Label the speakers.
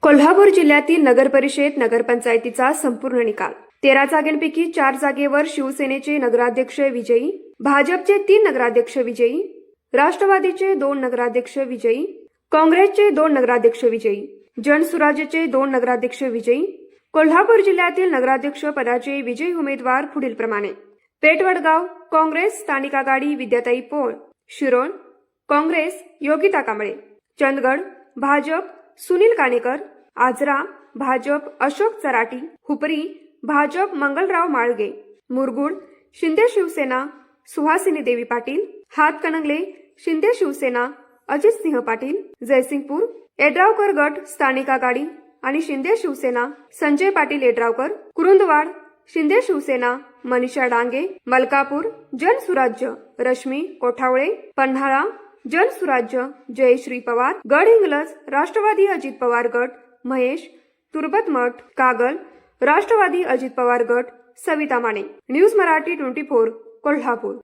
Speaker 1: कोल्हापूर जिल्ह्यातील नगरपरिषद नगरपंचायतीचा संपूर्ण निकाल 13 जागांपैकी 4 जागेवर शिवसेनेचे नगराध्यक्ष विजयी, भाजपचे 3 नगराध्यक्ष विजयी, राष्ट्रवादीचे 2 नगराध्यक्ष विजयी, काँग्रेसचे 2 नगराध्यक्ष विजयी, जनसुराज्यचे 2 नगराध्यक्ष विजयी। कोल्हापूर जिल्ह्यातील नगराध्यक्ष पदाचे विजयी उमेदवार पुढील प्रमाणे: पेठवडगाव काँग्रेस स्थानिक आघाडी विद्याताई पोळ, शिरोळ काँग्रेस योगिता कांबळे, चंदगड भाजप सुनील कानेकर, आजरा भाजप अशोक चराटी, हुपरी भाजप मंगलराव माळगे, मुरगुड शिंदे शिवसेना सुहासिनी देवी पाटील, हातकणंगले शिंदे शिवसेना अजित सिंह पाटील, जयसिंगपूर येड्रावकर गट स्थानिक आघाडी आणि शिंदे शिवसेना संजय पाटील येड्रावकर, कुरुंदवाड शिंदे शिवसेना मनीषा डांगे, मलकापूर जनसुराज्य रश्मी कोठावळे, पन्हाळा जनसुराज्य जयश्री पवार, गडहिंग्लज राष्ट्रवादी अजित पवार गट महेश तुर्बतमठ, कागल राष्ट्रवादी अजित पवार गट सविता माने। न्यूज मराठी 24 कोल्हापूर।